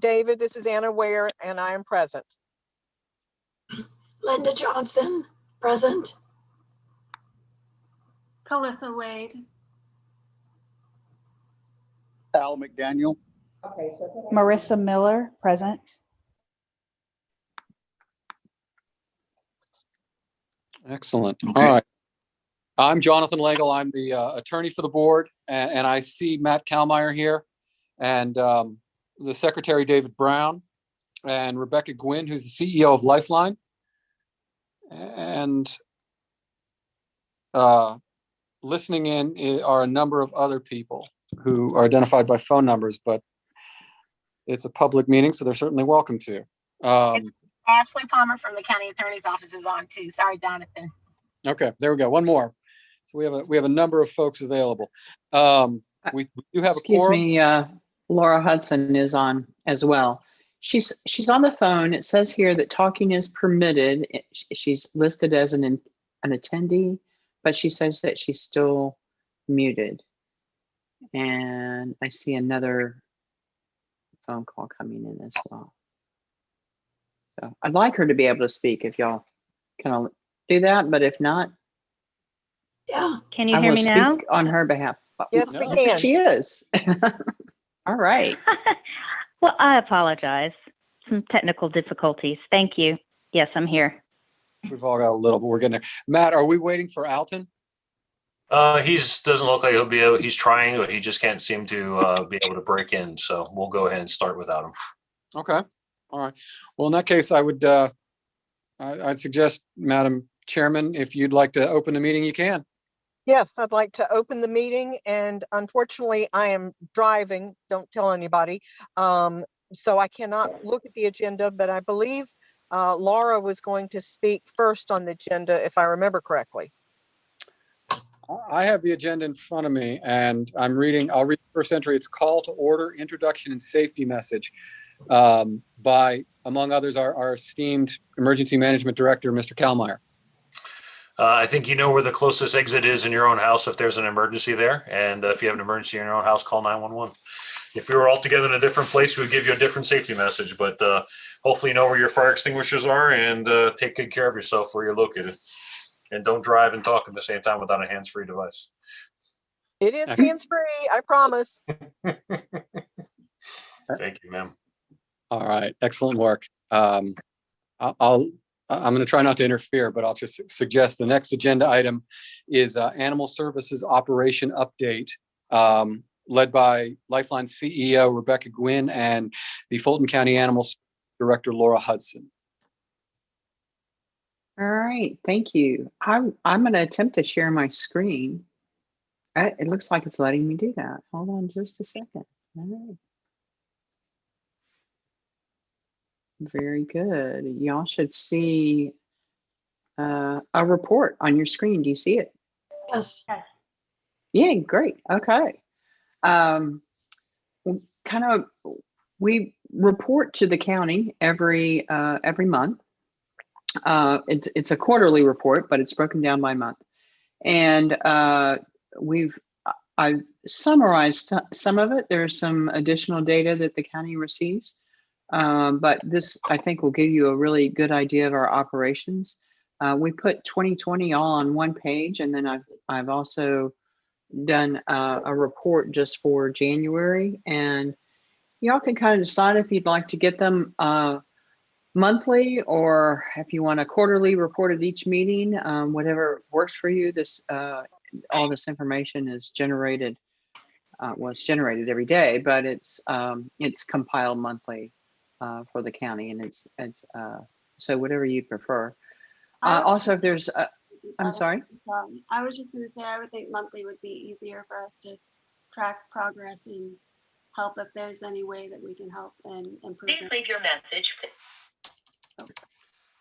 David, this is Anna Ware, and I am present. Linda Johnson, present. Calissa Wade. Al McDaniel. Okay, so Marissa Miller, present. Excellent. All right. I'm Jonathan Legel. I'm the attorney for the board, and I see Matt Kalmeyer here, and the secretary, David Brown, and Rebecca Gwynn, who's the CEO of Lifeline. And listening in are a number of other people who are identified by phone numbers, but it's a public meeting, so they're certainly welcome to. Ashley Palmer from the county attorney's office is on too. Sorry, Jonathan. Okay, there we go. One more. So we have a number of folks available. We do have a quorum. Excuse me, Laura Hudson is on as well. She's on the phone. It says here that talking is permitted. She's listed as an attendee, but she says that she's still muted. And I see another phone call coming in as well. So I'd like her to be able to speak if y'all can do that, but if not, Yeah. Can you hear me now? speak on her behalf. Yes, we can. She is. All right. Well, I apologize. Some technical difficulties. Thank you. Yes, I'm here. We've all got a little, but we're getting there. Matt, are we waiting for Alton? Doesn't look like he'll be able, he's trying, but he just can't seem to be able to break in. So we'll go ahead and start without him. Okay. All right. Well, in that case, I would, I'd suggest, Madam Chairman, if you'd like to open the meeting, you can. Yes, I'd like to open the meeting, and unfortunately, I am driving. Don't tell anybody. So I cannot look at the agenda, but I believe Laura was going to speak first on the agenda, if I remember correctly. I have the agenda in front of me, and I'll read the first entry. It's call to order, introduction, and safety message by, among others, our esteemed emergency management director, Mr. Kalmeyer. I think you know where the closest exit is in your own house if there's an emergency there. And if you have an emergency in your own house, call 911. If we were all together in a different place, we would give you a different safety message. But hopefully you know where your fire extinguishers are, and take good care of yourself where you're located. And don't drive and talk at the same time without a hands-free device. It is hands-free, I promise. Thank you, ma'am. All right. Excellent work. I'm going to try not to interfere, but I'll just suggest the next agenda item is Animal Services Operation Update, led by Lifeline CEO Rebecca Gwynn and the Fulton County Animal Director Laura Hudson. All right, thank you. I'm going to attempt to share my screen. It looks like it's letting me do that. Hold on just a second. All right. Very good. Y'all should see a report on your screen. Do you see it? Yes. Yeah, great. Okay. We report to the county every month. It's a quarterly report, but it's broken down by month. And I've summarized some of it. There's some additional data that the county receives. But this, I think, will give you a really good idea of our operations. We put 2020 all on one page, and then I've also done a report just for January, and y'all can kind of decide if you'd like to get them monthly or if you want a quarterly report at each meeting, whatever works for you. All this information is generated. Well, it's generated every day, but it's compiled monthly for the county, and it's so whatever you prefer. Also, if there's, I'm sorry. I was just going to say, I would think monthly would be easier for us to track progress and help if there's any way that we can help and improve. Please leave your message.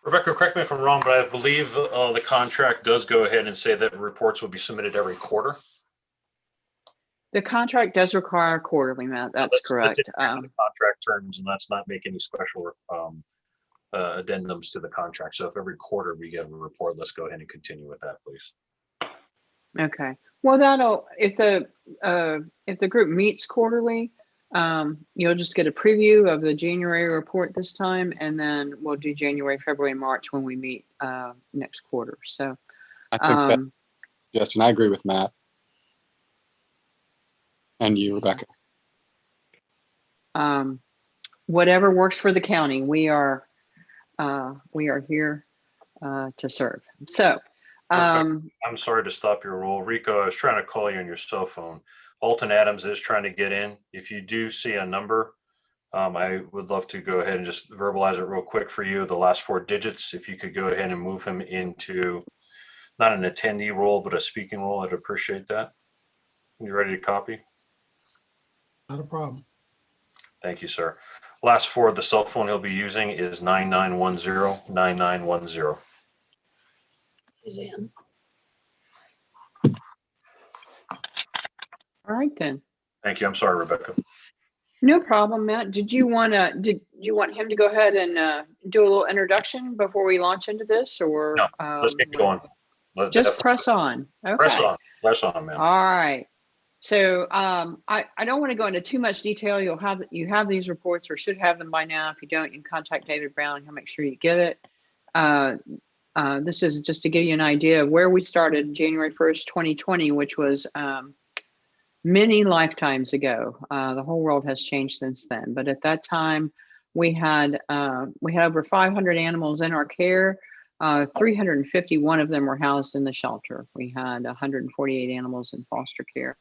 Rebecca, correct me if I'm wrong, but I believe the contract does go ahead and say that reports will be submitted every quarter. The contract does require quarterly, Matt. That's correct. The contract terms, and let's not make any special addendums to the contract. So if every quarter we get a report, let's go ahead and continue with that, please. Okay. Well, if the group meets quarterly, You'll just get a preview of the January report this time, and then we'll do January, February, March when we meet next quarter. So, I think that, Justin, I agree with Matt. And you, Rebecca. Whatever works for the county, we are here to serve. So, I'm sorry to stop your roll. Rico, I was trying to call you on your cell phone. Alton Adams is trying to get in. If you do see a number, I would love to go ahead and just verbalize it real quick for you. The last 4 digits, if you could go ahead and move him into not an attendee role, but a speaking role, I'd appreciate that. You ready to copy? Not a problem. Thank you, sir. Last 4 of the cell phone he'll be using is 9910 9910. He's in. all right then. Thank you. I'm sorry, Rebecca. No problem, Matt. Did you want him to go ahead and do a little introduction before we launch into this, or No, let's get going. Just press on. Okay. Press on, man. All right. So I don't want to go into too much detail. You have these reports, or should have them by now. If you don't, you can contact David Brown. He'll make sure you get it. This is just to give you an idea of where we started January 1st, 2020, which was many lifetimes ago. The whole world has changed since then. But at that time, we had over 500 animals in our care. 351 of them were housed in the shelter. We had 148 animals in foster care.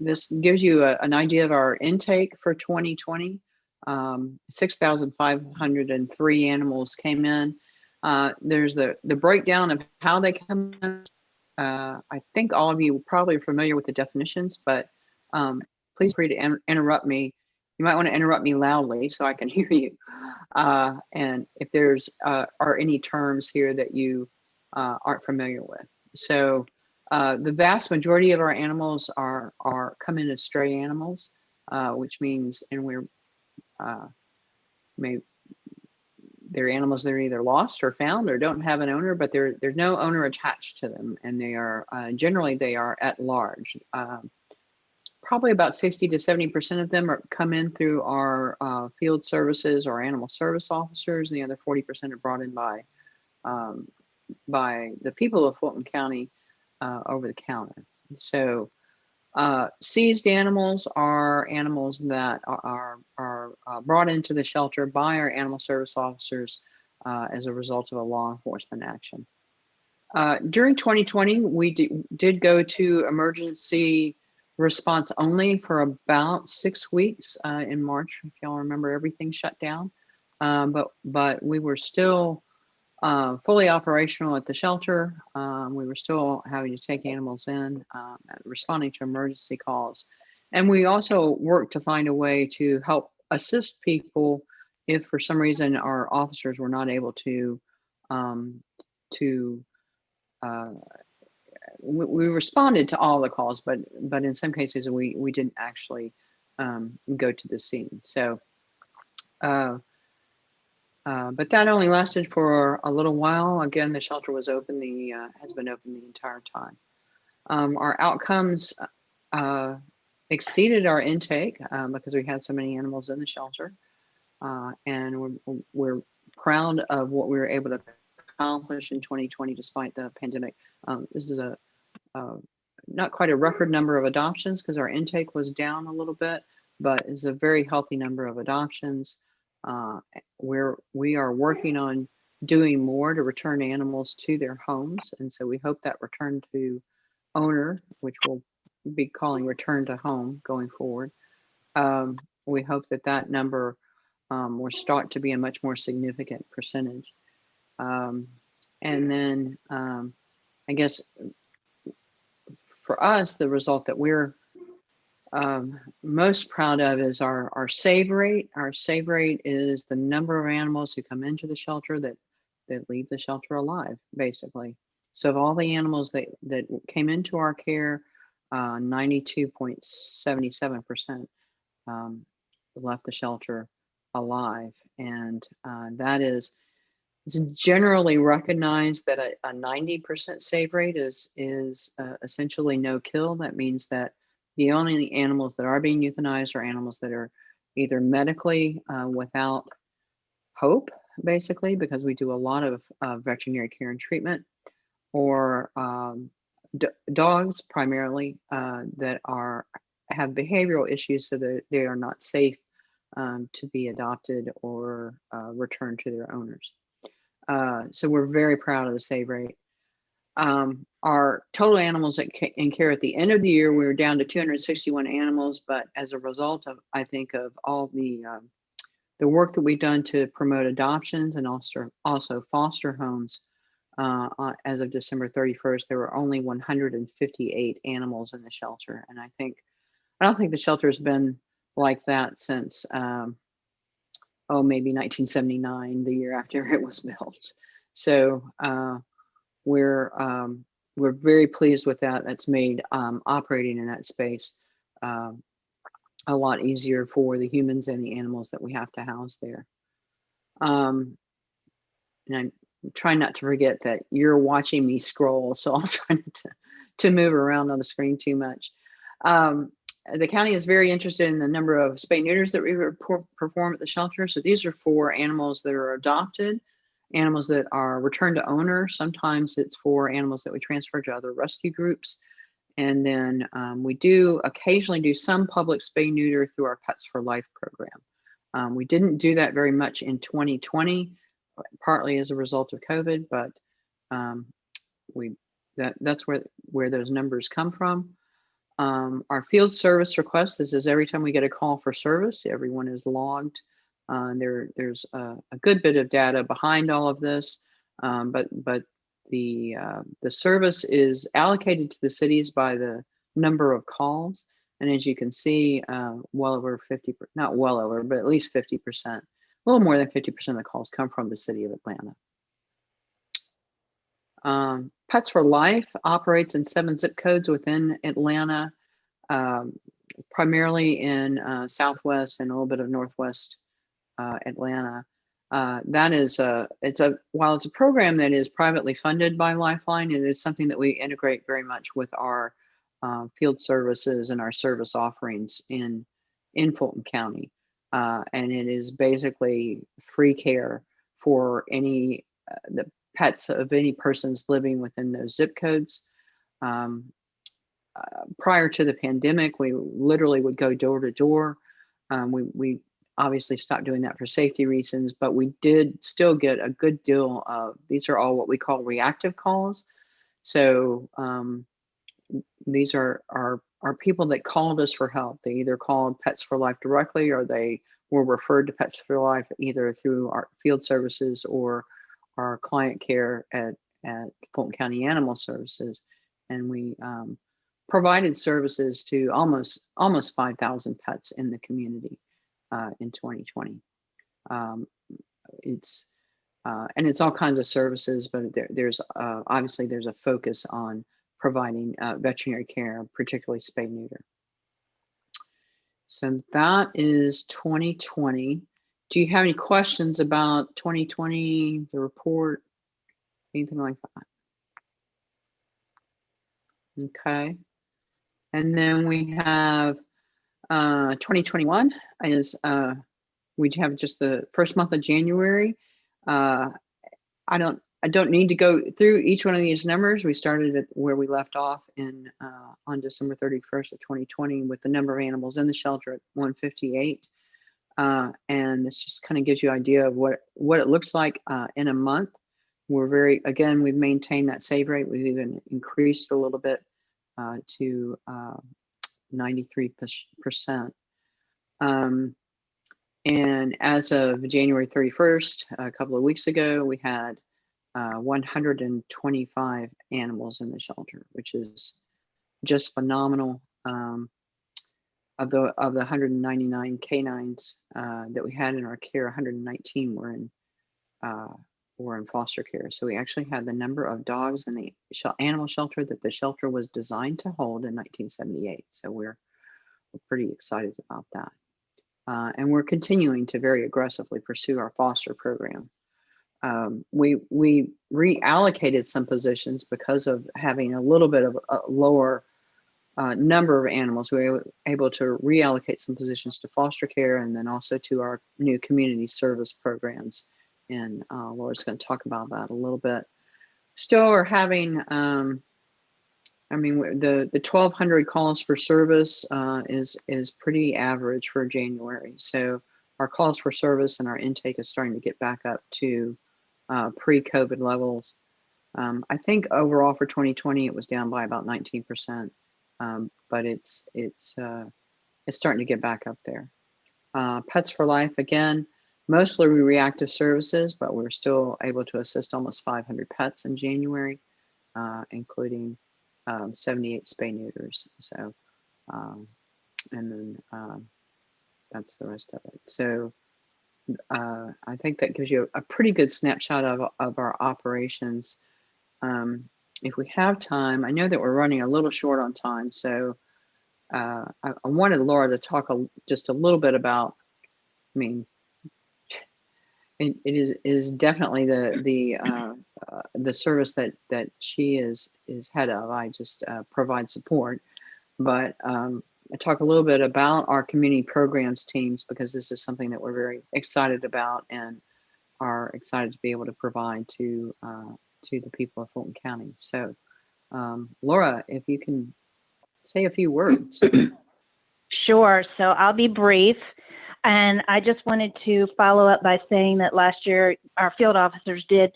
This gives you an idea of our intake for 2020. 6,503 animals came in. There's the breakdown of how they come in. I think all of you probably are familiar with the definitions, but please feel free to interrupt me. You might want to interrupt me loudly so I can hear you. And if there's are any terms here that you aren't familiar with. So the vast majority of our animals come in as stray animals, which means, and they're animals that are either lost or found or don't have an owner, but there's no owner attached to them, and they are generally at large. Probably about 60 to 70% of them come in through our field services or animal service officers. And the other 40% are brought in by the people of Fulton County over the counter. So seized animals are animals that are brought into the shelter by our animal service officers as a result of a law enforcement action. During 2020, we did go to emergency response only for about 6 weeks in March. If y'all remember, everything shut down, but we were still fully operational at the shelter. We were still having to take animals in, responding to emergency calls. And we also worked to find a way to help assist people if for some reason our officers were not able to we responded to all the calls, but in some cases we didn't actually go to the scene. So but that only lasted for a little while. Again, the shelter was open, has been open the entire time. Our outcomes exceeded our intake because we had so many animals in the shelter. And we're proud of what we were able to accomplish in 2020 despite the pandemic. This is not quite a record number of adoptions because our intake was down a little bit, but it's a very healthy number of adoptions. We are working on doing more to return animals to their homes. And so we hope that return to owner, which we'll be calling return to home going forward. We hope that number will start to be a much more significant percentage. And then I guess for us, the result that we're most proud of is our save rate. Our save rate is the number of animals who come into the shelter that leave the shelter alive, basically. So of all the animals that came into our care, 92.77% left the shelter alive. And it's generally recognized that a 90% save rate is essentially no kill. That means that The only animals that are being euthanized are animals that are either medically without hope, basically, because we do a lot of veterinary care and treatment, or dogs primarily that have behavioral issues, so that they are not safe to be adopted or returned to their owners. So we're very proud of the save rate. Our total animals in care at the end of the year, we were down to 261 animals, but as a result of, I think, of all the work that we've done to promote adoptions and also foster homes, as of December 31st, there were only 158 animals in the shelter. And I don't think the shelter's been like that since, maybe 1979, the year after it was built. So we're very pleased with that. That's made operating in that space a lot easier for the humans and the animals that we have to house there. And I'm trying not to forget that you're watching me scroll, so I'll try not to move around on the screen too much. The county is very interested in the number of spay neuters that we perform at the shelter. So these are for animals that are adopted, animals that are returned to owner. Sometimes it's for animals that we transfer to other rescue groups. And then we do occasionally do some public spay neuter through our Pets for Life program. We didn't do that very much in 2020, partly as a result of COVID, but that's where those numbers come from. Our field service requests, this is every time we get a call for service, everyone is logged. There's a good bit of data behind all of this, but the service is allocated to the cities by the number of calls. And as you can see, well over 50, not well over, but at least 50%, a little more than 50% of the calls come from the city of Atlanta. Pets for Life operates in 7 zip codes within Atlanta, primarily in Southwest and a little bit of Northwest Atlanta. That is while it's a program that is privately funded by Lifeline, it is something that we integrate very much with our field services and our service offerings in Fulton County. And it is basically free care for any the pets of any persons living within those zip codes. Prior to the pandemic, we literally would go door to door. We obviously stopped doing that for safety reasons, but we did still get a good deal of, these are all what we call reactive calls. So these are people that called us for help. They either called Pets for Life directly, or they were referred to Pets for Life either through our field services or our client care at Fulton County Animal Services. And we provided services to almost 5,000 pets in the community in 2020. And it's all kinds of services, but there's obviously there's a focus on providing veterinary care, particularly spay neuter. So that is 2020. Do you have any questions about 2020, the report, anything like that? Okay. And then we have 2021 is we have just the first month of January. I don't need to go through each one of these numbers. We started at where we left off on December 31st of 2020 with the number of animals in the shelter at 158. And this just kind of gives you an idea of what it looks like in a month. Again, we've maintained that save rate. We've even increased a little bit to 93%. And as of January 31st, a couple of weeks ago, we had 125 animals in the shelter, which is just phenomenal. Of the 199 canines that we had in our care, 119 were in foster care. So we actually had the number of dogs in the animal shelter that the shelter was designed to hold in 1978. So we're pretty excited about that. And we're continuing to very aggressively pursue our foster program. We reallocated some positions because of having a little bit of a lower number of animals. We were able to reallocate some positions to foster care and then also to our new community service programs. And Laura's going to talk about that a little bit. Still are having, the 1,200 calls for service is pretty average for January. So our calls for service and our intake is starting to get back up to pre-COVID levels. I think overall for 2020 it was down by about 19%, but it's starting to get back up there. Pets for Life, again, mostly reactive services, but we're still able to assist almost 500 pets in January, including 78 spay neuters. So, and then that's the rest of it. So I think that gives you a pretty good snapshot of our operations. If we have time, I know that we're running a little short on time, so I wanted Laura to talk just a little bit about, it is definitely the service that she is head of. I just provide support, but I talk a little bit about our community programs teams, because this is something that we're very excited about and are excited to be able to provide to the people of Fulton County. So Laura, if you can say a few words. Sure. So I'll be brief. And I just wanted to follow up by saying that last year our field officers did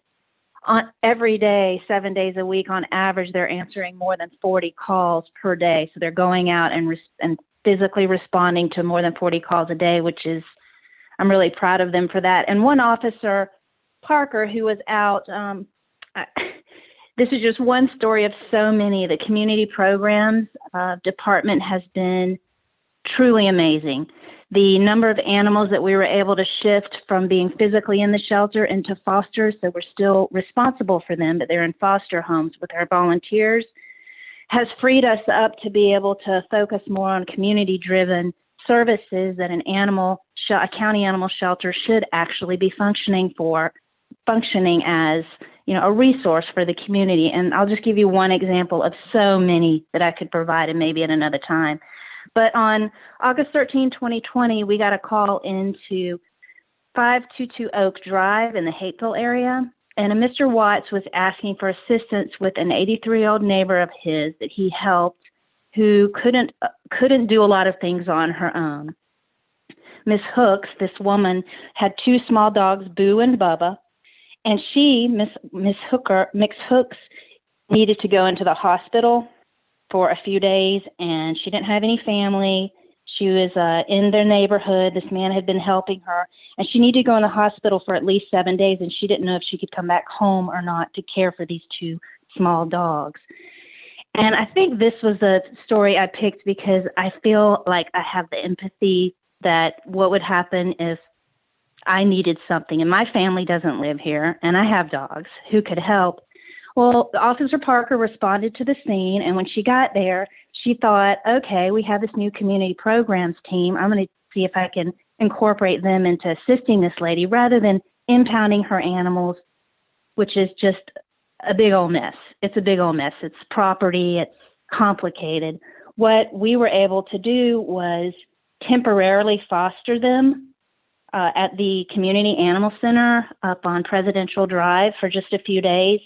on every day, 7 days a week on average, they're answering more than 40 calls per day. So they're going out and physically responding to more than 40 calls a day, which is, I'm really proud of them for that. And one officer, Parker, who was out, this is just one story of so many. The community programs department has been truly amazing. The number of animals that we were able to shift from being physically in the shelter into foster, so we're still responsible for them, but they're in foster homes with our volunteers, has freed us up to be able to focus more on community-driven services that a county animal shelter should actually be functioning as, a resource for the community. And I'll just give you one example of so many that I could provide, and maybe at another time. But on August 13, 2020, we got a call into 522 Oak Drive in the Hateville area, and a Mr. Watts was asking for assistance with an 83-year-old neighbor of his that he helped, who couldn't do a lot of things on her own. Miss Hooks, this woman, had two small dogs, Boo and Bubba, and she, Miss Hooks, needed to go into the hospital for a few days, and she didn't have any family. She was in their neighborhood. This man had been helping her, and she needed to go in the hospital for at least 7 days, and she didn't know if she could come back home or not to care for these two small dogs. And I think this was a story I picked because I feel like I have the empathy that what would happen if I needed something, and my family doesn't live here, and I have dogs who could help. Well, Officer Parker responded to the scene, and when she got there, she thought, okay, we have this new community programs team. I'm going to see if I can incorporate them into assisting this lady rather than impounding her animals, which is just a big old mess. It's a big old mess. It's property. It's complicated. What we were able to do was temporarily foster them at the Community Animal Center up on Presidential Drive for just a few days.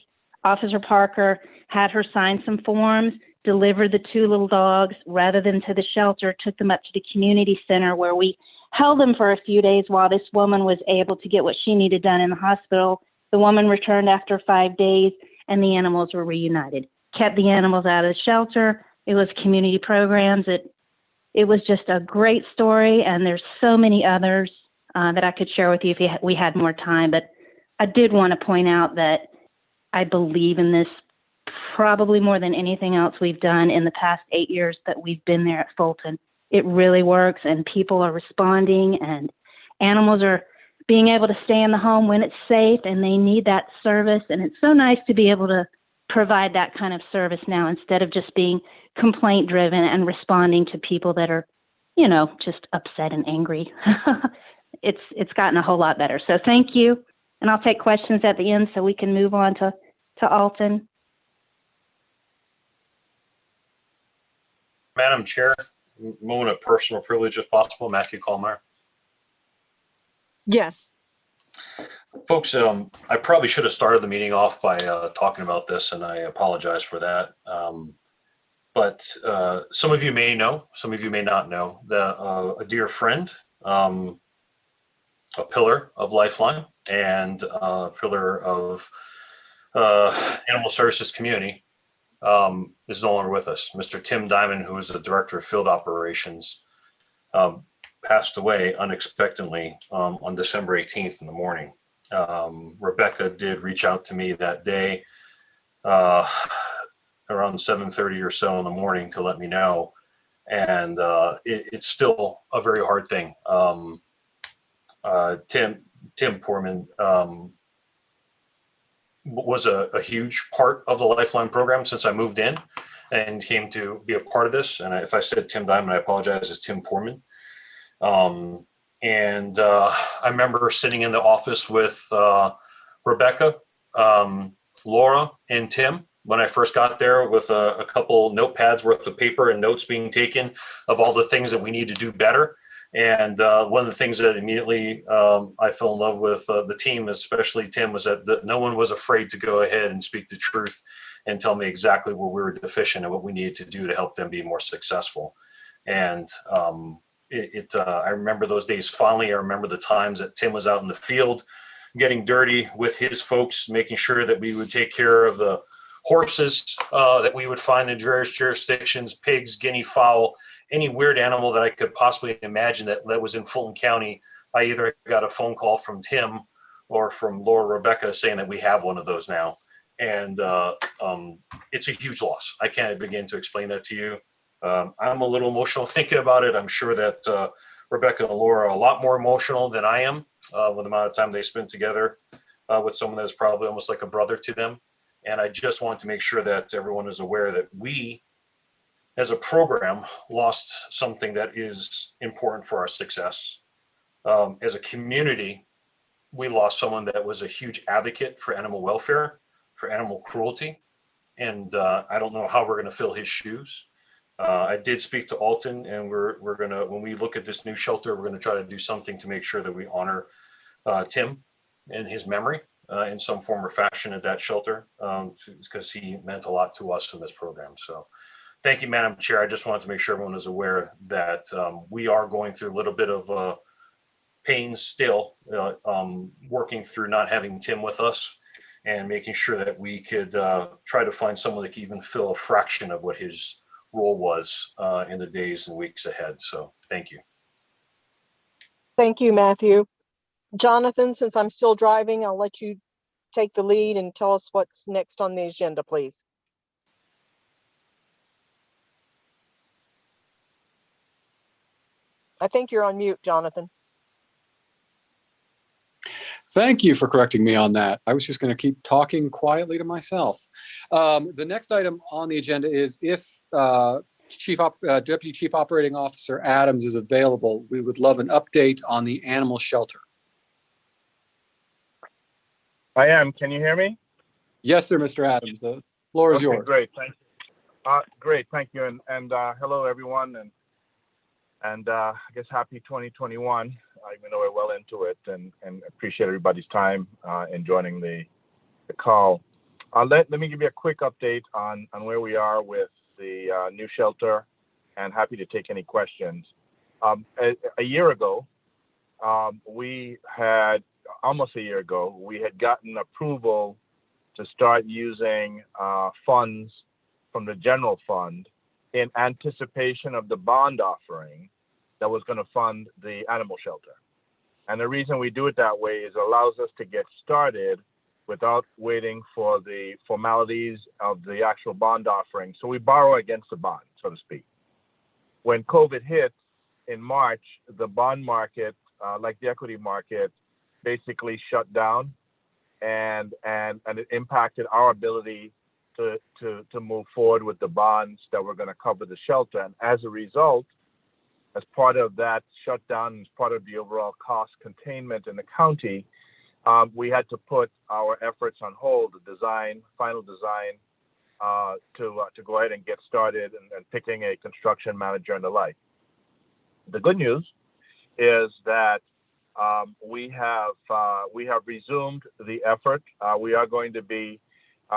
Officer Parker had her sign some forms, delivered the two little dogs rather than to the shelter, took them up to the community center where we held them for a few days while this woman was able to get what she needed done in the hospital. The woman returned after 5 days and the animals were reunited. Kept the animals out of the shelter. It was community programs. It was just a great story, and there's so many others that I could share with you if we had more time. But I did want to point out that I believe in this probably more than anything else we've done in the past 8 years that we've been there at Fulton. It really works, and people are responding, and animals are being able to stay in the home when it's safe, and they need that service. And it's so nice to be able to provide that kind of service now instead of just being complaint driven and responding to people that are, just upset and angry. It's gotten a whole lot better. So thank you. And I'll take questions at the end so we can move on to Alton. Madam Chair, moment of personal privilege if possible. Matthew Colmeyer. Yes. Folks, I probably should have started the meeting off by talking about this, and I apologize for that. But some of you may know, some of you may not know, that a dear friend, a pillar of Lifeline and a pillar of animal services community, is no longer with us. Mr. Tim Diamond, who was the director of field operations, passed away unexpectedly on December 18th in the morning. Rebecca did reach out to me that day around 7:30 or so in the morning to let me know. And it's still a very hard thing. Tim Poorman was a huge part of the Lifeline program since I moved in and came to be a part of this. And if I said Tim Diamond, I apologize, it's Tim Poorman. And I remember sitting in the office with Rebecca, Laura, and Tim when I first got there with a couple notepads worth of paper and notes being taken of all the things that we need to do better. And one of the things that immediately I fell in love with the team, especially Tim, was that no one was afraid to go ahead and speak the truth and tell me exactly where we were deficient and what we needed to do to help them be more successful. And I remember those days fondly. I remember the times that Tim was out in the field getting dirty with his folks, making sure that we would take care of the horses that we would find in various jurisdictions, pigs, guinea fowl, any weird animal that I could possibly imagine that was in Fulton County. I either got a phone call from Tim or from Laura Rebecca saying that we have one of those now. And it's a huge loss. I can't begin to explain that to you. I'm a little emotional thinking about it. I'm sure that Rebecca and Laura are a lot more emotional than I am with the amount of time they spent together with someone that's probably almost like a brother to them. And I just want to make sure that everyone is aware that we, as a program, lost something that is important for our success. As a community, we lost someone that was a huge advocate for animal welfare, for animal cruelty. And I don't know how we're going to fill his shoes. I did speak to Alton, and we're going to, when we look at this new shelter, we're going to try to do something to make sure that we honor Tim and his memory in some form or fashion at that shelter, because he meant a lot to us in this program. So thank you, Madam Chair. I just wanted to make sure everyone is aware that we are going through a little bit of pain still, working through not having Tim with us and making sure that we could try to find someone that could even fill a fraction of what his role was in the days and weeks ahead. So thank you. Thank you, Matthew. Jonathan, since I'm still driving, I'll let you take the lead and tell us what's next on the agenda, please. I think you're on mute, Jonathan. Thank you for correcting me on that. I was just going to keep talking quietly to myself. The next item on the agenda is if Deputy Chief Operating Officer Adams is available, we would love an update on the animal shelter. I am. Can you hear me? Yes, sir, Mr. Adams. The floor is yours. Great. Thank you. Great. Thank you. And hello, everyone. And I guess happy 2021, even though we're well into it, and appreciate everybody's time in joining the call. Let me give you a quick update on where we are with the new shelter, and happy to take any questions. A year ago, almost a year ago, we had gotten approval to start using funds from the general fund in anticipation of the bond offering that was going to fund the animal shelter. And the reason we do it that way is it allows us to get started without waiting for the formalities of the actual bond offering. So we borrow against the bond, so to speak. When COVID hit in March, the bond market, like the equity market, basically shut down, and it impacted our ability to move forward with the bonds that were going to cover the shelter. And as a result, as part of that shutdown, as part of the overall cost containment in the county, we had to put our efforts on hold. The final design to go ahead and get started and picking a construction manager and the like. The good news is that we have resumed the effort. We are going to be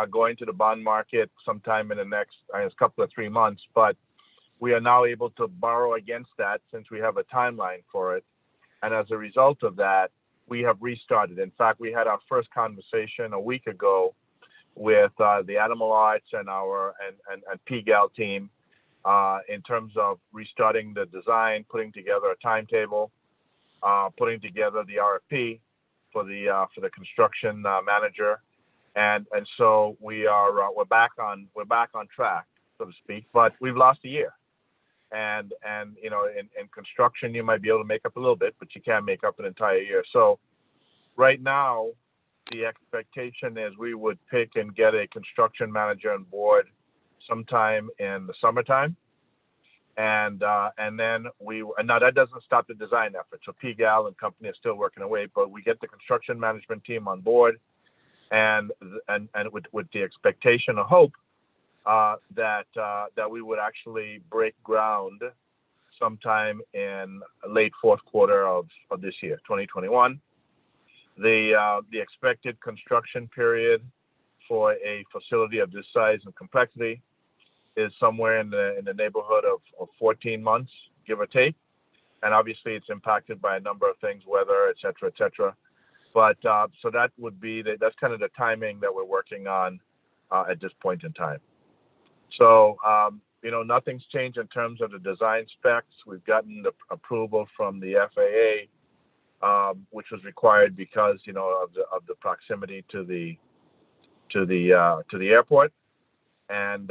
going to the bond market sometime in the next couple of 3 months, but we are now able to borrow against that since we have a timeline for it. And as a result of that, we have restarted. In fact, we had our first conversation a week ago with the Animal Arts and our and PGAL team in terms of restarting the design, putting together a timetable, putting together the RFP for the construction manager, and so we're back on track, so to speak. But we've lost a year, and you know, in construction you might be able to make up a little bit, but you can't make up an entire year. So right now, the expectation is we would pick and get a construction manager on board sometime in the summertime. And then now that doesn't stop the design effort. So PGAL and company are still working away, but we get the construction management team on board, and with the expectation or hope that we would actually break ground sometime in late fourth quarter of this year, 2021. The expected construction period for a facility of this size and complexity is somewhere in the neighborhood of 14 months, give or take. And obviously it's impacted by a number of things, weather, et cetera, et cetera. But so that would be, that's kind of the timing that we're working on at this point in time. So, you know, nothing's changed in terms of the design specs. We've gotten the approval from the FAA, which was required because, you know, of the proximity to the airport. And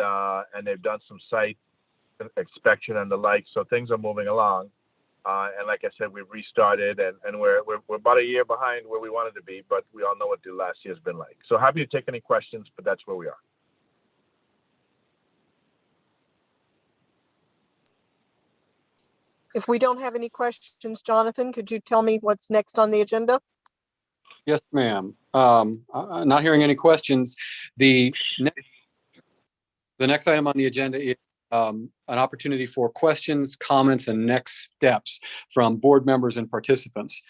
they've done some site inspection and the like, so things are moving along. And like I said, we've restarted, and we're about a year behind where we wanted to be, but we all know what the last year's been like. So happy to take any questions, but that's where we are. If we don't have any questions, Jonathan, could you tell me what's next on the agenda? Yes, ma'am. Not hearing any questions. The next item on the agenda is an opportunity for questions, comments, and next steps from board members and participants.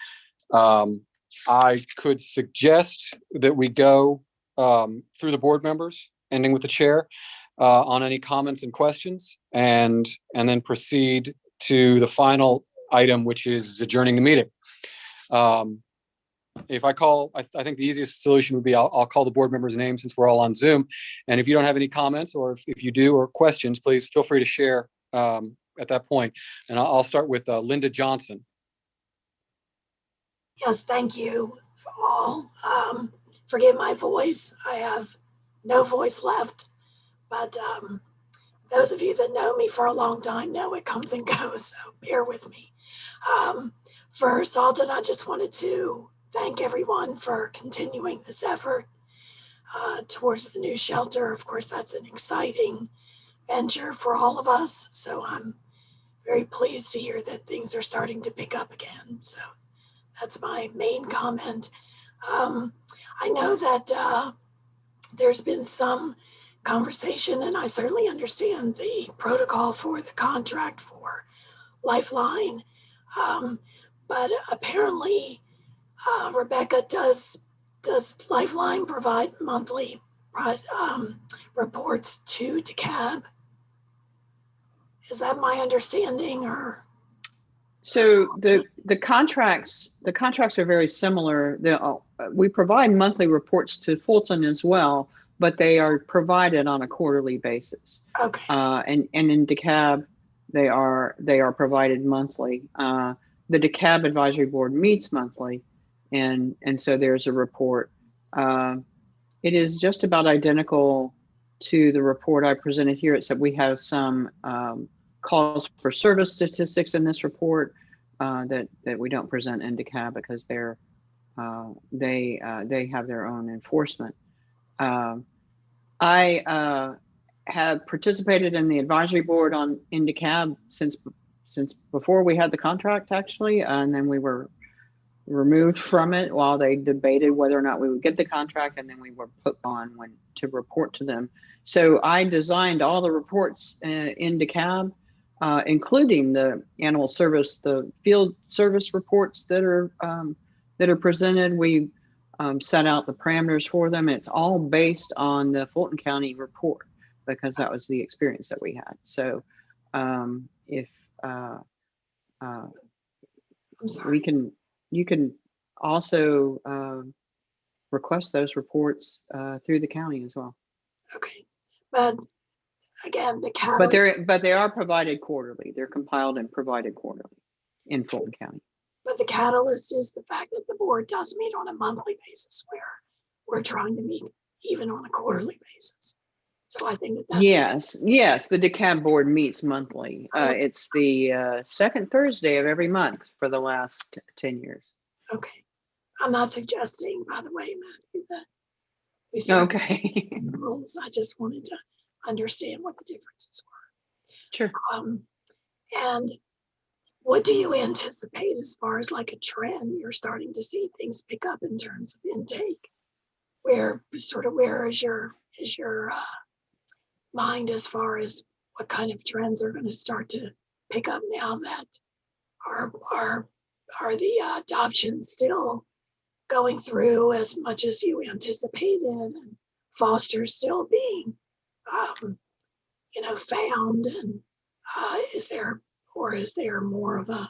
I could suggest that we go through the board members, ending with the chair, on any comments and questions, and then proceed to the final item, which is adjourning the meeting. If I call, I think the easiest solution would be I'll call the board members' names since we're all on Zoom. And if you don't have any comments, or if you do, or questions, please feel free to share at that point. And I'll start with Linda Johnson. Yes, thank you for all. Forgive my voice. I have no voice left, but those of you that know me for a long time know it comes and goes, so bear with me. First, Alton, I just wanted to thank everyone for continuing this effort towards the new shelter. Of course, that's an exciting venture for all of us, so I'm very pleased to hear that things are starting to pick up again. So that's my main comment. I know that there's been some conversation, and I certainly understand the protocol for the contract for Lifeline, but apparently Rebecca, does Lifeline provide monthly reports to DeKalb? Is that my understanding, or? So the contracts are very similar. We provide monthly reports to Fulton as well, but they are provided on a quarterly basis. Okay. And in DeKalb, they are provided monthly. The DeKalb Advisory Board meets monthly, and so there's a report. It is just about identical to the report I presented here, except we have some calls for service statistics in this report that we don't present in DeKalb because they have their own enforcement. I have participated in the advisory board in DeKalb since before we had the contract, actually, and then we were removed from it while they debated whether or not we would get the contract, and then we were put on when to report to them. So I designed all the reports in DeKalb, including the animal service, the field service reports that are presented. We set out the parameters for them. It's all based on the Fulton County report because that was the experience that we had. So if you can also request those reports through the county as well. Okay, but again, the catalyst. But they are provided quarterly. They're compiled and provided quarterly in Fulton County. But the catalyst is the fact that the board does meet on a monthly basis, where we're trying to meet even on a quarterly basis. So I think that's yes. The DeKalb board meets monthly. It's the second Thursday of every month for the last 10 years. Okay, I'm not suggesting, by the way, Matthew, that we start the rules. I just wanted to understand what the differences were. Sure. And what do you anticipate as far as like a trend? You're starting to see things pick up in terms of intake. Where is your mind as far as what kind of trends are going to start to pick up now that are the adoptions still going through as much as you anticipated, and fosters still being found, and is there more of a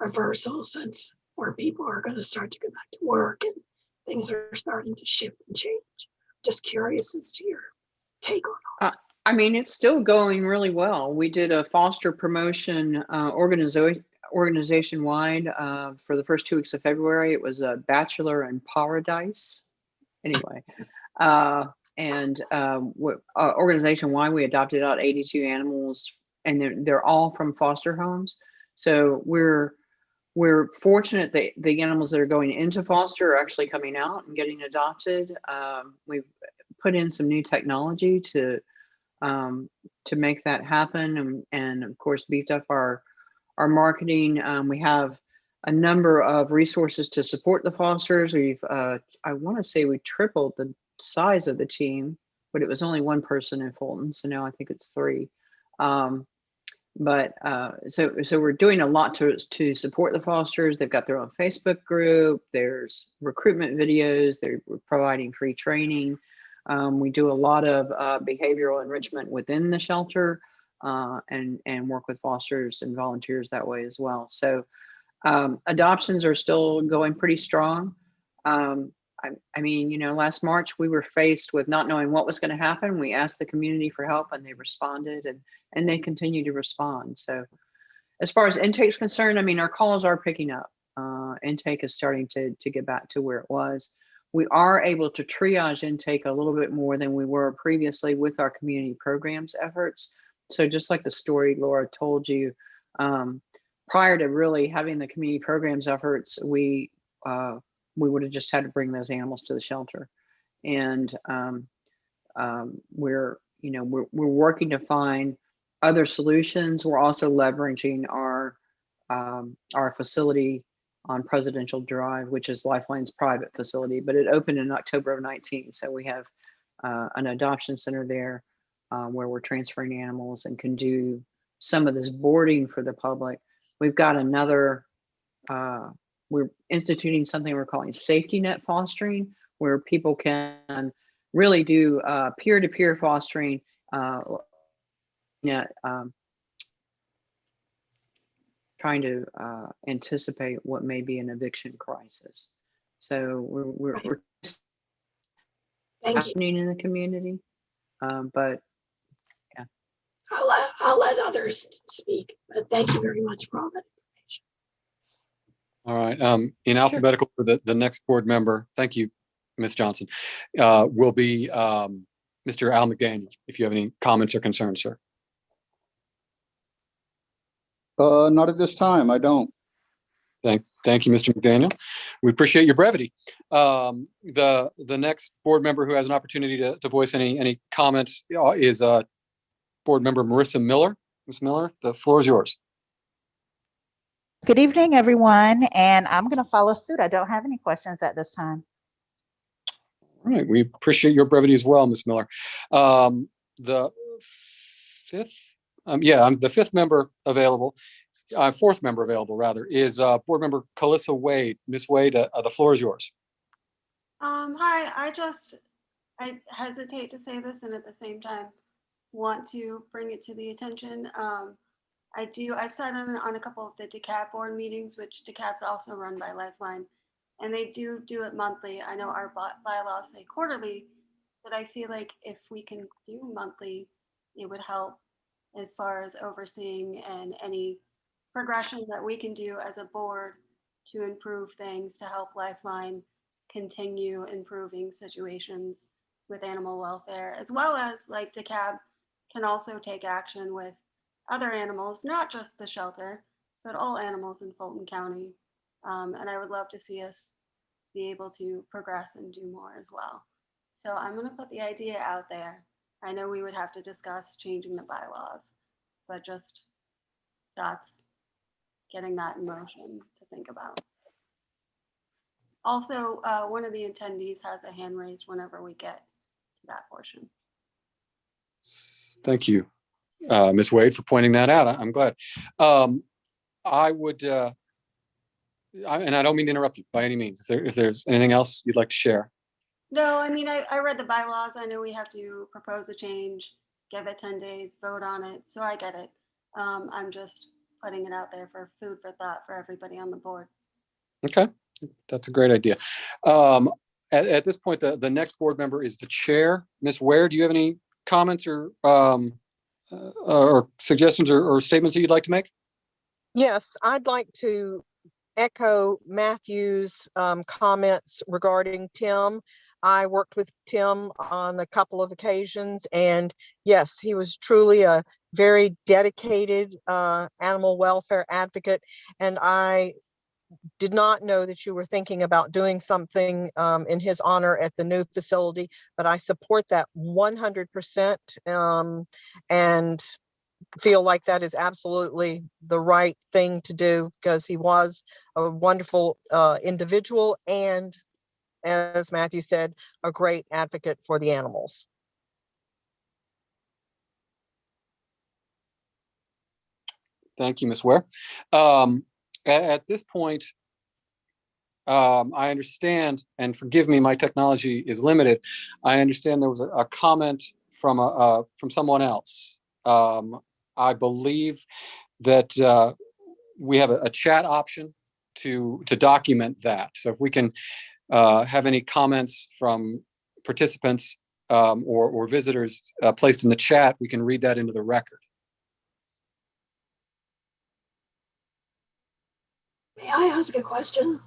reversal since more people are going to start to go back to work and things are starting to shift and change? Just curious as to your take on all that. I mean, it's still going really well. We did a foster promotion organization wide for the first 2 weeks of February. It was a Bachelor in Paradise. Anyway, organization wide, we adopted out 82 animals, and they're all from foster homes. So we're fortunate that the animals that are going into foster are actually coming out and getting adopted. We've put in some new technology to make that happen, and of course beefed up our marketing. We have a number of resources to support the fosters. We've I want to say we tripled the size of the team, but it was only one person in Fulton, so now I think it's 3. So we're doing a lot to support the fosters. They've got their own Facebook group. There's recruitment videos. They're providing free training. We do a lot of behavioral enrichment within the shelter, and work with fosters and volunteers that way as well. So adoptions are still going pretty strong. I mean, last March we were faced with not knowing what was going to happen. We asked the community for help, and they responded, and they continue to respond. So as far as intake is concerned, I mean, our calls are picking up. Intake is starting to get back to where it was. We are able to triage intake a little bit more than we were previously with our community programs efforts. So just like the story Laura told you, prior to really having the community programs efforts, we would have just had to bring those animals to the shelter. And we're working to find other solutions. We're also leveraging our facility on Presidential Drive, which is Lifeline's private facility, but it opened in October of 19. So we have an adoption center there where we're transferring animals and can do some of this boarding for the public. We've got another, we're instituting something we're calling safety net fostering, where people can really do peer-to-peer fostering, trying to anticipate what may be an eviction crisis. So we're happening in the community, but yeah. I'll let others speak, but thank you very much for all that information. All right. In alphabetical for the next board member, thank you, Ms. Johnson, will be Mr. Al McDaniel, if you have any comments or concerns, sir. Not at this time. I don't. Thank you, Mr. McDaniel. We appreciate your brevity. The next board member who has an opportunity to voice any comments is board member Marissa Miller. Ms. Miller, the floor is yours. Good evening, everyone, and I'm going to follow suit. I don't have any questions at this time. All right, we appreciate your brevity as well, Ms. Miller. The fifth, I'm the fifth member available. Fourth member available, rather, is Board Member Calissa Wade. Ms. Wade, the floor is yours. Hi, I hesitate to say this and at the same time want to bring it to the attention. I've sat on a couple of the DeKalb board meetings, which DeKalb's also run by Lifeline, and they do it monthly. I know our bylaws say quarterly, but I feel like if we can do monthly, it would help as far as overseeing and any progression that we can do as a board to improve things to help Lifeline continue improving situations with animal welfare, as well as like DeKalb can also take action with other animals, not just the shelter, but all animals in Fulton County. And I would love to see us be able to progress and do more as well. So I'm going to put the idea out there. I know we would have to discuss changing the bylaws, but just that's getting that in motion to think about. Also, one of the attendees has a hand raised whenever we get to that portion. Thank you, Ms. Wade, for pointing that out. I'm glad. I would, and I don't mean to interrupt you by any means. If there's anything else you'd like to share. No, I mean, I read the bylaws. I know we have to propose a change, give it 10 days, vote on it. So I get it. I'm just putting it out there for food for thought for everybody on the board. Okay, that's a great idea. At this point, the next board member is the chair. Ms. Ware, do you have any comments or suggestions or statements that you'd like to make? Yes, I'd like to echo Matthew's comments regarding Tim. I worked with Tim on a couple of occasions, and yes, he was truly a very dedicated animal welfare advocate. And I did not know that you were thinking about doing something in his honor at the new facility, but I support that 100%, and feel like that is absolutely the right thing to do, because he was a wonderful individual and, as Matthew said, a great advocate for the animals. Thank you, Ms. Ware. At this point, I understand, and forgive me, my technology is limited. I understand there was a comment from someone else. I believe that we have a chat option to document that. So if we can have any comments from participants or visitors placed in the chat, we can read that into the record. May I ask a question?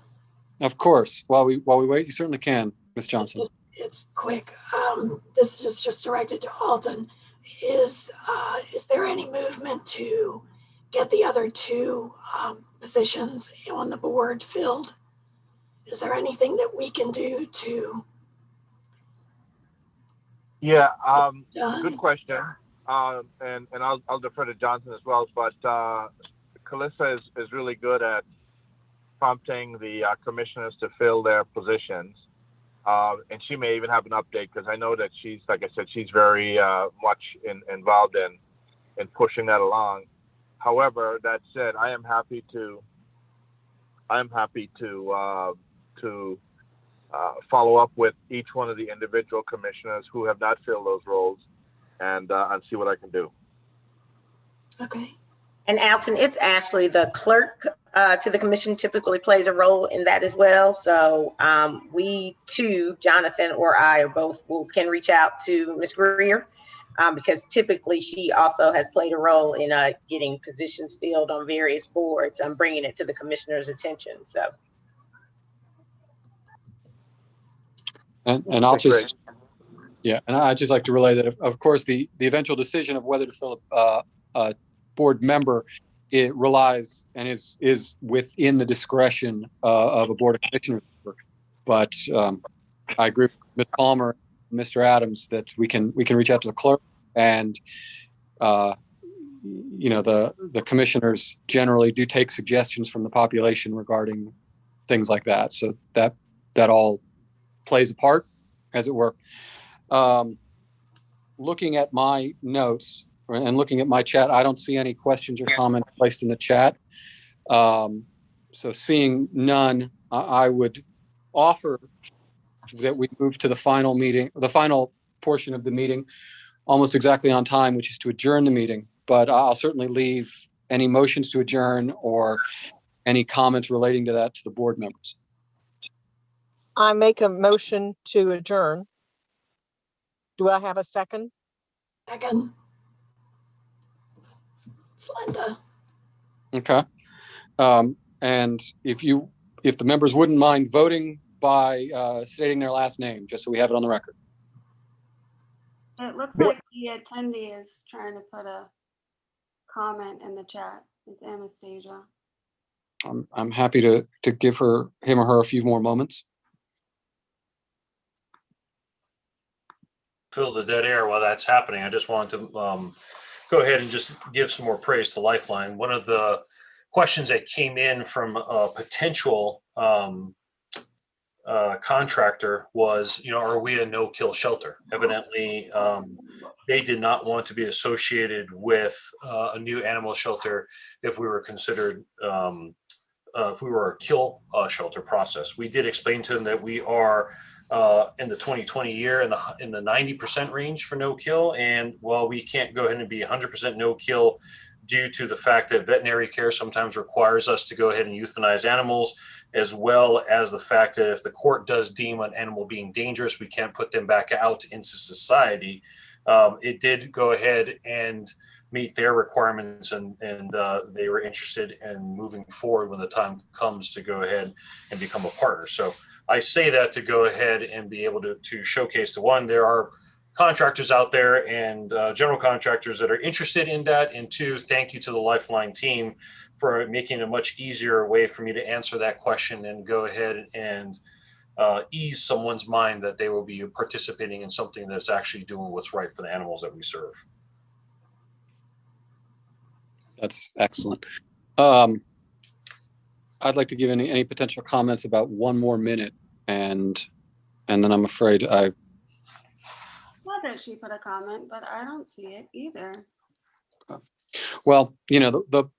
Of course. While we wait, you certainly can, Ms. Johnson. It's quick. This is just directed to Alton. Is there any movement to get the other two positions on the board filled? Is there anything that we can do to? Yeah, good question. And I'll defer to Johnson as well. But Calissa is really good at prompting the commissioners to fill their positions. And she may even have an update, because I know that she's, like I said, she's very much involved in pushing that along. However, that said, I am happy to follow up with each one of the individual commissioners who have not filled those roles, and see what I can do. Okay. And Alton, it's Ashley, the clerk to the commission, typically plays a role in that as well. So we too, Jonathan or I or both, can reach out to Ms. Greer, because typically she also has played a role in getting positions filled on various boards. I'm bringing it to the commissioner's attention. So. And I'll just, and I'd just like to relay that, of course, the eventual decision of whether to fill a board member, it relies and is within the discretion of a board of commissioners. But I agree with Ms. Palmer, Mr. Adams, that we can reach out to the clerk and the commissioners generally do take suggestions from the population regarding things like that. So that all plays a part, as it were. Looking at my notes and looking at my chat, I don't see any questions or comments placed in the chat. So seeing none, I would offer that we move to the final portion of the meeting, almost exactly on time, which is to adjourn the meeting. But I'll certainly leave any motions to adjourn or any comments relating to that to the board members. I make a motion to adjourn. Do I have a second? Second. It's Linda. Okay. And if the members wouldn't mind voting by stating their last name, just so we have it on the record. It looks like the attendee is trying to put a comment in the chat. It's Anastasia. I'm happy to give him or her a few more moments. Fill the dead air while that's happening. I just wanted to go ahead and just give some more praise to Lifeline. One of the questions that came in from a potential contractor was, are we a no-kill shelter? Evidently, they did not want to be associated with a new animal shelter if we were considered, if we were a kill shelter process. We did explain to them that we are in the 2020 year in the 90% range for no kill. And while we can't go ahead and be 100% no kill due to the fact that veterinary care sometimes requires us to go ahead and euthanize animals, as well as the fact that if the court does deem an animal being dangerous, we can't put them back out into society. It did go ahead and meet their requirements, and they were interested in moving forward when the time comes to go ahead and become a partner. So I say that to go ahead and be able to showcase the one, there are contractors out there and general contractors that are interested in that. And two, thank you to the Lifeline team for making a much easier way for me to answer that question and go ahead and ease someone's mind that they will be participating in something that's actually doing what's right for the animals that we serve. That's excellent. I'd like to give any potential comments about one more minute, and then I'm afraid Not that she put a comment, but I don't see it either. Well, It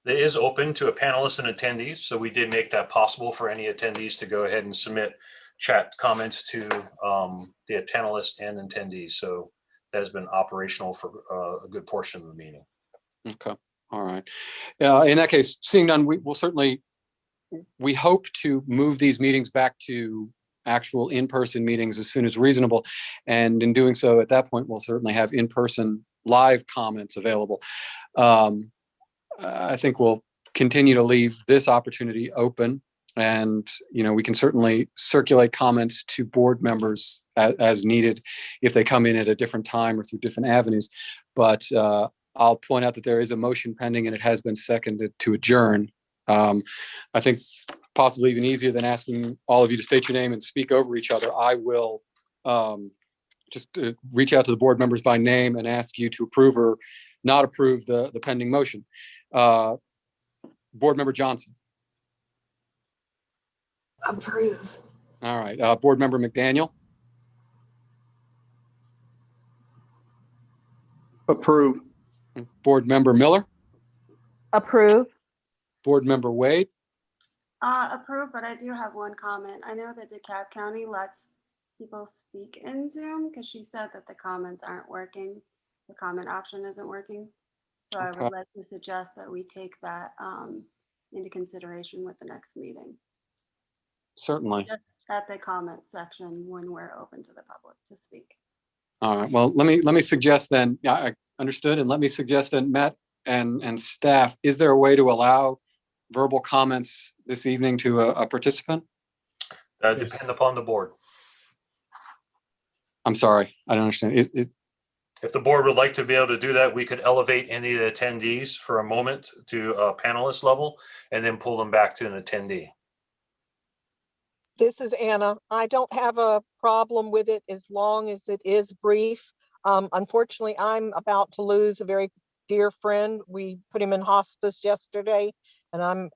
is open to a panelist and attendees, so we did make that possible for any attendees to go ahead and submit chat comments to the panelists and attendees. So that has been operational for a good portion of the meeting. Okay, all right. In that case, seeing none, we hope to move these meetings back to actual in-person meetings as soon as reasonable. And in doing so, at that point, we'll certainly have in-person live comments available. I think we'll continue to leave this opportunity open, and we can certainly circulate comments to board members as needed if they come in at a different time or through different avenues. But I'll point out that there is a motion pending, and it has been seconded to adjourn. I think possibly even easier than asking all of you to state your name and speak over each other, I will just reach out to the board members by name and ask you to approve or not approve the pending motion. Board Member Johnson. Approve. All right. Board Member McDaniel. Approve. Board Member Miller. Approve. Board Member Wade. Approve, but I do have one comment. I know that DeKalb County lets people speak in Zoom because she said that the comments aren't working. The comment option isn't working. So I would like to suggest that we take that into consideration with the next meeting. Certainly. Just at the comment section when we're open to the public to speak. All right. Well, let me suggest then. Yeah, I understood, and let me suggest then, Matt and staff, is there a way to allow verbal comments this evening to a participant? That depends upon the board. I'm sorry, I don't understand. If the board would like to be able to do that, we could elevate any of the attendees for a moment to a panelist level and then pull them back to an attendee. This is Anna. I don't have a problem with it as long as it is brief. Unfortunately, I'm about to lose a very dear friend. We put him in hospice yesterday, and I'm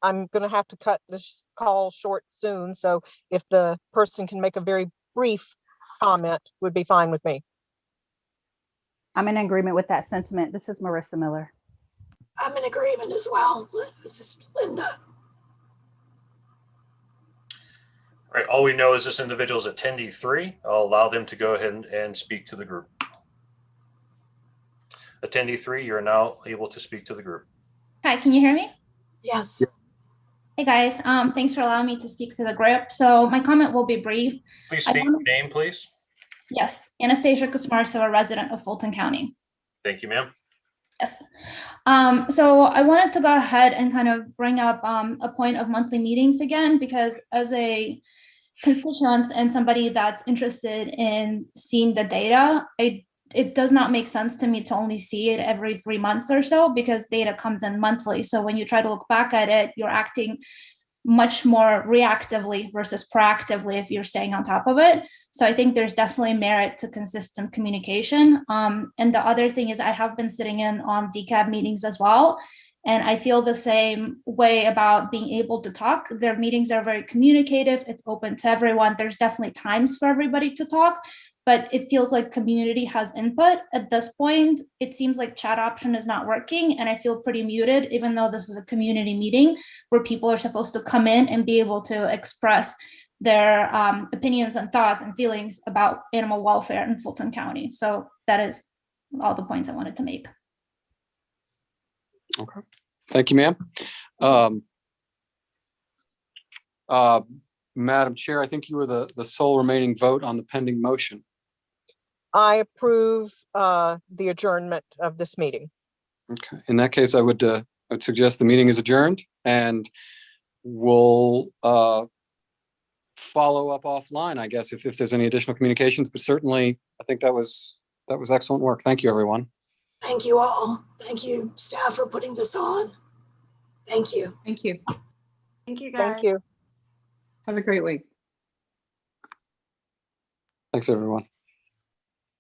going to have to cut this call short soon. So if the person can make a very brief comment, would be fine with me. I'm in agreement with that sentiment. This is Marissa Miller. I'm in agreement as well. This is Linda. All right, all we know is this individual is attendee 3. I'll allow them to go ahead and speak to the group. Attendee 3, you're now able to speak to the group. Hi, can you hear me? Yes. Hey guys, thanks for allowing me to speak to the group. So my comment will be brief. Please speak your name, please. Yes, Anastasia Kusmarso, a resident of Fulton County. Thank you, ma'am. Yes. So I wanted to go ahead and kind of bring up a point of monthly meetings again, because as a constituent and somebody that's interested in seeing the data, it does not make sense to me to only see it every 3 months or so, because data comes in monthly. So when you try to look back at it, you're acting much more reactively versus proactively if you're staying on top of it. So I think there's definitely merit to consistent communication. And the other thing is I have been sitting in on DCAB meetings as well. And I feel the same way about being able to talk. Their meetings are very communicative. It's open to everyone. There's definitely times for everybody to talk, but it feels like community has input. At this point, it seems like chat option is not working, and I feel pretty muted, even though this is a community meeting where people are supposed to come in and be able to express their opinions and thoughts and feelings about animal welfare in Fulton County. So that is all the points I wanted to make. Okay. Thank you, ma'am. Madam Chair, I think you were the sole remaining vote on the pending motion. I approve the adjournment of this meeting. Okay. In that case, I would suggest the meeting is adjourned, and we'll follow up offline, I guess, if there's any additional communications. But certainly, I think that was excellent work. Thank you, everyone. Thank you all. Thank you, staff, for putting this on. Thank you. Thank you. Thank you, guys. Thank you. Have a great week. Thanks, everyone.